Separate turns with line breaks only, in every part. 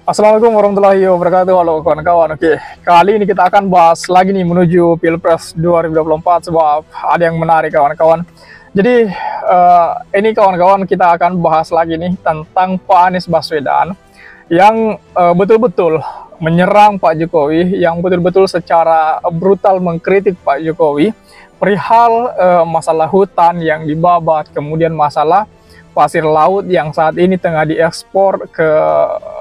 Assalamualaikum warahmatullahi wabarakatuh. Halo kawan-kawan. Oke, kali ini kita akan bahas lagi nih menuju Pilpres 2024, sebab ada yang menarik kawan-kawan. Jadi ini kawan-kawan kita akan bahas lagi nih tentang Pak Anies Baswedan yang betul-betul menyerang Pak Jokowi, yang betul-betul secara brutal mengkritik Pak Jokowi perihal masalah hutan yang dibabat, kemudian masalah pasir laut yang saat ini tengah diekspor ke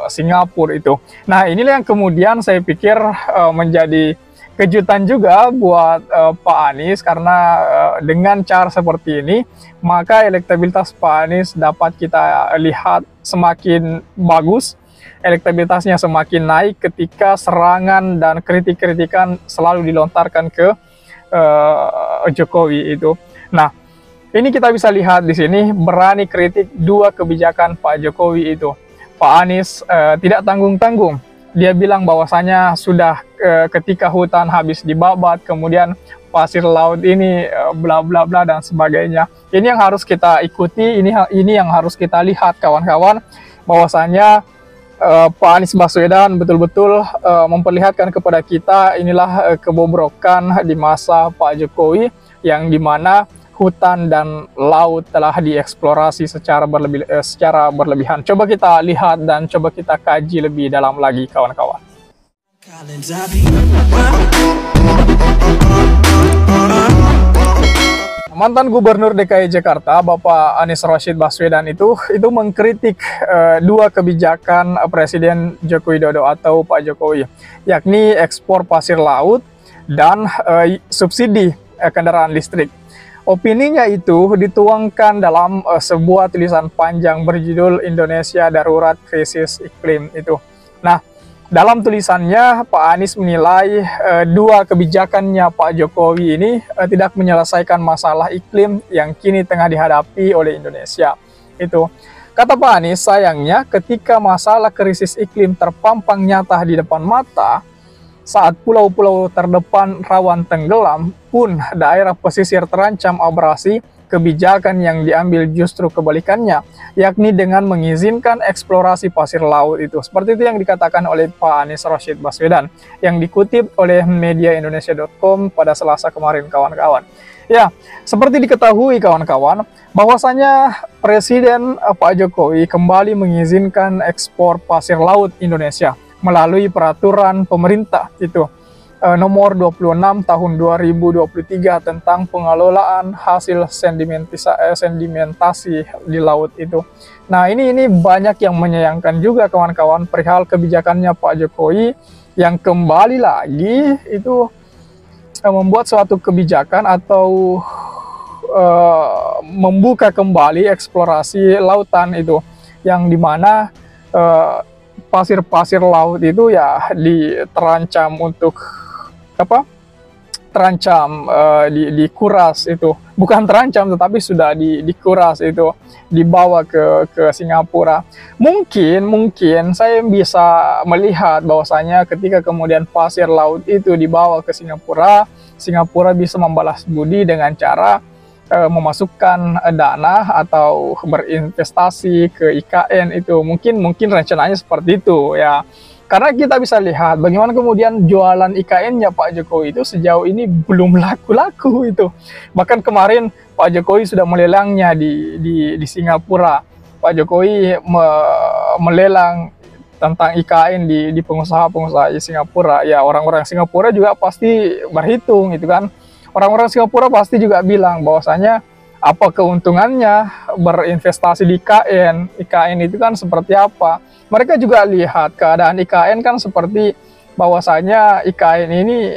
Singapura itu. Nah, inilah yang kemudian saya pikir menjadi kejutan juga buat Pak Anies, karena dengan cara seperti ini maka elektabilitas Pak Anies dapat kita lihat semakin bagus, elektabilitasnya semakin naik ketika serangan dan kritik-kritikan selalu dilontarkan ke Jokowi itu. Nah, ini kita bisa lihat di sini berani kritik dua kebijakan Pak Jokowi itu. Pak Anies tidak tanggung-tanggung. Dia bilang bahwasanya sudah ketika hutan habis dibabat, kemudian pasir laut ini bla bla bla dan sebagainya. Ini yang harus kita ikuti, ini yang harus kita lihat kawan-kawan, bahwasanya Pak Anies Baswedan betul-betul memperlihatkan kepada kita inilah kebobrokan di masa Pak Jokowi, yang dimana hutan dan laut telah dieksplorasi secara berlebihan. Coba kita lihat dan coba kita kaji lebih dalam lagi kawan-kawan. Mantan Gubernur DKI Jakarta, Bapak Anies Rashid Baswedan itu mengkritik dua kebijakan Presiden Joko Widodo atau Pak Jokowi, yakni ekspor pasir laut dan subsidi kendaraan listrik. Opininya itu dituangkan dalam sebuah tulisan panjang berjudul Indonesia Darurat Krisis Iklim itu. Nah, dalam tulisannya Pak Anies menilai dua kebijakannya Pak Jokowi ini tidak menyelesaikan masalah iklim yang kini tengah dihadapi oleh Indonesia. Itu kata Pak Anies, sayangnya ketika masalah krisis iklim terpampang nyata di depan mata, saat pulau-pulau terdepan rawan tenggelam pun daerah pesisir terancam abrasi, kebijakan yang diambil justru kebalikannya, yakni dengan mengizinkan eksplorasi pasir laut itu. Seperti itu yang dikatakan oleh Pak Anies Rashid Baswedan, yang dikutip oleh mediaindonesia.com pada Selasa kemarin kawan-kawan. Ya, seperti diketahui kawan-kawan, bahwasanya Presiden Pak Jokowi kembali mengizinkan ekspor pasir laut Indonesia melalui peraturan pemerintah itu nomor 26 tahun 2023 tentang pengelolaan hasil sedimentasi di laut itu. Nah, ini banyak yang menyayangkan juga kawan-kawan perihal kebijakannya Pak Jokowi yang kembali lagi itu membuat suatu kebijakan atau membuka kembali eksplorasi lautan itu, yang dimana pasir-pasir laut itu ya terancam untuk dikuras itu, bukan terancam tetapi sudah dikuras itu, dibawa ke Singapura. Mungkin saya bisa melihat bahwasanya ketika kemudian pasir laut itu dibawa ke Singapura, Singapura bisa membalas budi dengan cara memasukkan dana atau berinvestasi ke IKN itu. Mungkin rencananya seperti itu ya, karena kita bisa lihat bagaimana kemudian jualan IKN-nya Pak Jokowi itu sejauh ini belum laku-laku itu. Bahkan kemarin Pak Jokowi sudah melelangnya di Singapura. Pak Jokowi melelang tentang IKN di pengusaha-pengusaha di Singapura. Ya, orang-orang Singapura juga pasti berhitung itu kan. Orang-orang Singapura pasti juga bilang bahwasanya apa keuntungannya berinvestasi di IKN. IKN itu kan seperti apa. Mereka juga lihat keadaan IKN kan seperti bahwasanya IKN ini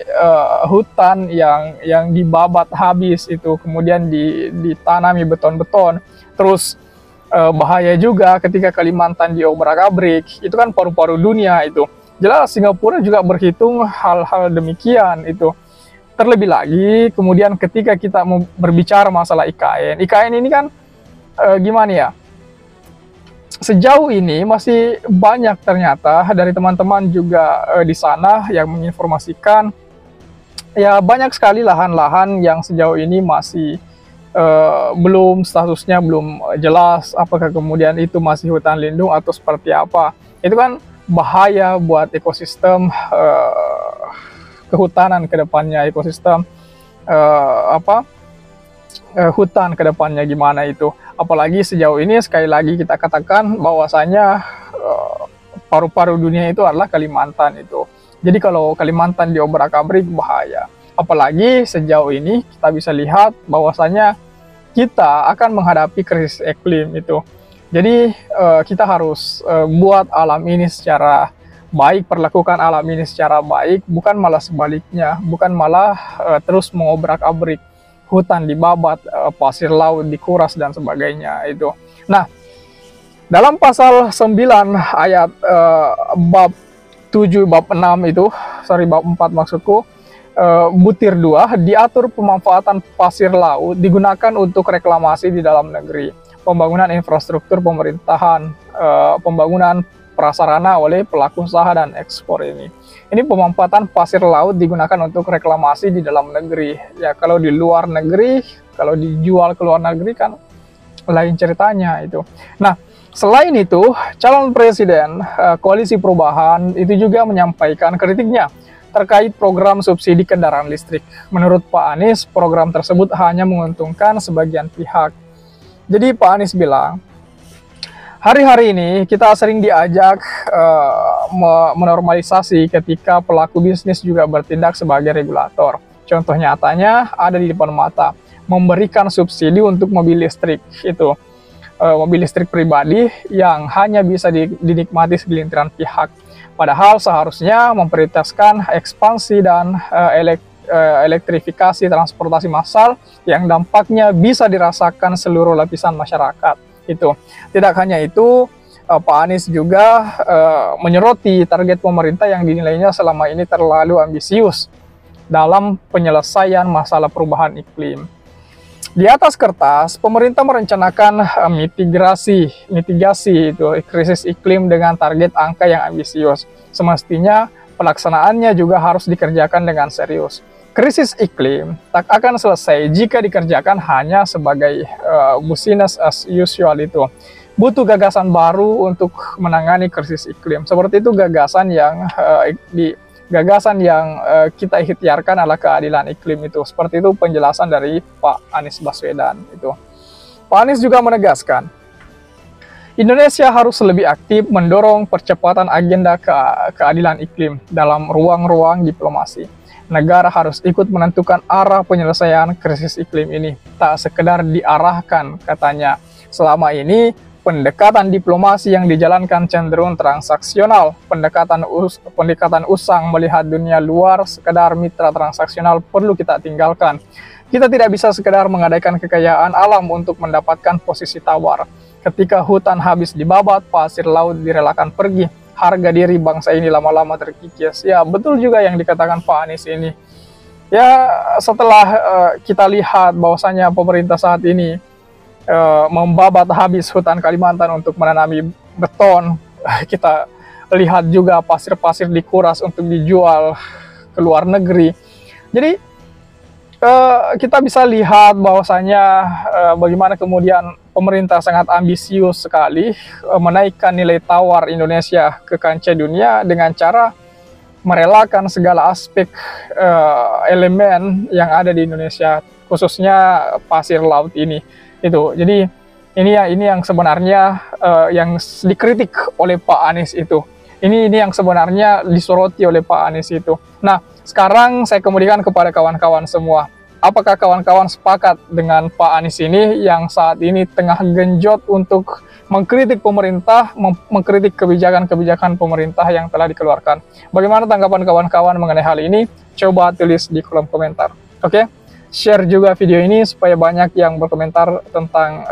hutan yang dibabat habis itu, kemudian ditanami beton-beton. Terus bahaya juga ketika Kalimantan diobrak-abrik. Itu kan paru-paru dunia itu. Jelas Singapura juga berhitung hal-hal demikian itu. Terlebih lagi, kemudian ketika kita mau berbicara masalah IKN ini kan gimana ya? Sejauh ini masih banyak ternyata dari teman-teman juga di sana yang menginformasikan, ya banyak sekali lahan-lahan yang sejauh ini masih statusnya belum jelas, apakah kemudian itu masih hutan lindung atau seperti apa. Itu kan bahaya buat ekosistem kehutanan ke depannya, ekosistem hutan ke depannya gimana itu. Apalagi sejauh ini sekali lagi kita katakan bahwasanya paru-paru dunia itu adalah Kalimantan itu. Jadi kalau Kalimantan diobrak-abrik bahaya. Apalagi sejauh ini kita bisa lihat bahwasanya kita akan menghadapi krisis iklim itu. Jadi kita harus buat alam ini secara baik, perlakukan alam ini secara baik, bukan malah sebaliknya, bukan malah terus mengobrak-abrik, hutan dibabat, pasir laut dikuras dan sebagainya itu. Nah, dalam pasal 9 ayat bab 7 bab 6 itu, bab 4 maksudku, butir 2 diatur pemanfaatan pasir laut digunakan untuk reklamasi di dalam negeri, pembangunan infrastruktur pemerintahan, pembangunan prasarana oleh pelaku usaha dan ekspor ini. Ini pemanfaatan pasir laut digunakan untuk reklamasi di dalam negeri. Ya kalau di luar negeri, kalau dijual ke luar negeri kan lain ceritanya itu. Nah, selain itu, calon presiden Koalisi Perubahan itu juga menyampaikan kritiknya terkait program subsidi kendaraan listrik. Menurut Pak Anies, program tersebut hanya menguntungkan sebagian pihak. Jadi Pak Anies bilang, hari-hari ini kita sering diajak menormalisasi ketika pelaku bisnis juga bertindak sebagai regulator. Contoh nyatanya ada di depan mata, memberikan subsidi untuk mobil listrik itu. Mobil listrik pribadi yang hanya bisa dinikmati segelintiran pihak. Padahal seharusnya memprioritaskan ekspansi dan elektrifikasi transportasi massal yang dampaknya bisa dirasakan seluruh lapisan masyarakat. Itu. Tidak hanya itu, Pak Anies juga menyoroti target pemerintah yang dinilainya selama ini terlalu ambisius dalam penyelesaian masalah perubahan iklim. Di atas kertas, pemerintah merencanakan mitigasi itu krisis iklim dengan target angka yang ambisius. Semestinya pelaksanaannya juga harus dikerjakan dengan serius. Krisis iklim tak akan selesai jika dikerjakan hanya sebagai business as usual itu. Butuh gagasan baru untuk menangani krisis iklim. Seperti itu gagasan yang kita ikhtiarkan adalah keadilan iklim itu. Seperti itu penjelasan dari Pak Anies Baswedan itu. Pak Anies juga menegaskan, Indonesia harus lebih aktif mendorong percepatan agenda keadilan iklim dalam ruang-ruang diplomasi. Negara harus ikut menentukan arah penyelesaian krisis iklim ini. Tak sekedar diarahkan, katanya. Selama ini, pendekatan diplomasi yang dijalankan cenderung transaksional. Pendekatan usang melihat dunia luar sekedar mitra transaksional perlu kita tinggalkan. Kita tidak bisa sekedar menggadaikan kekayaan alam untuk mendapatkan posisi tawar. Ketika hutan habis dibabat, pasir laut direlakan pergi, harga diri bangsa ini lama-lama terkikis. Ya, betul juga yang dikatakan Pak Anies ini. Ya, setelah kita lihat bahwasanya pemerintah saat ini membabat habis hutan Kalimantan untuk menanami beton, kita lihat juga pasir-pasir dikuras untuk dijual ke luar negeri. Jadi kita bisa lihat bahwasanya bagaimana kemudian pemerintah sangat ambisius sekali menaikkan nilai tawar Indonesia ke kancah dunia dengan cara merelakan segala aspek elemen yang ada di Indonesia, khususnya pasir laut ini. Itu. Jadi ini yang sebenarnya yang dikritik oleh Pak Anies itu. Ini yang sebenarnya disoroti oleh Pak Anies itu. Nah, sekarang saya kemudian kepada kawan-kawan semua. Apakah kawan-kawan sepakat dengan Pak Anies ini yang saat ini tengah genjot untuk mengkritik pemerintah, mengkritik kebijakan-kebijakan pemerintah yang telah dikeluarkan? Bagaimana tanggapan kawan-kawan mengenai hal ini? Coba tulis di kolom komentar. Oke? Share juga video ini supaya banyak yang berkomentar tentang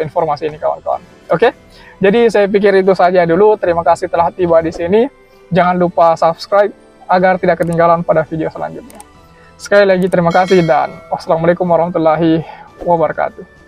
informasi ini, kawan-kawan. Oke? Jadi saya pikir itu saja dulu. Terima kasih telah tiba di sini. Jangan lupa subscribe agar tidak ketinggalan pada video selanjutnya. Sekali lagi terima kasih dan wassalamualaikum warahmatullahi wabarakatuh.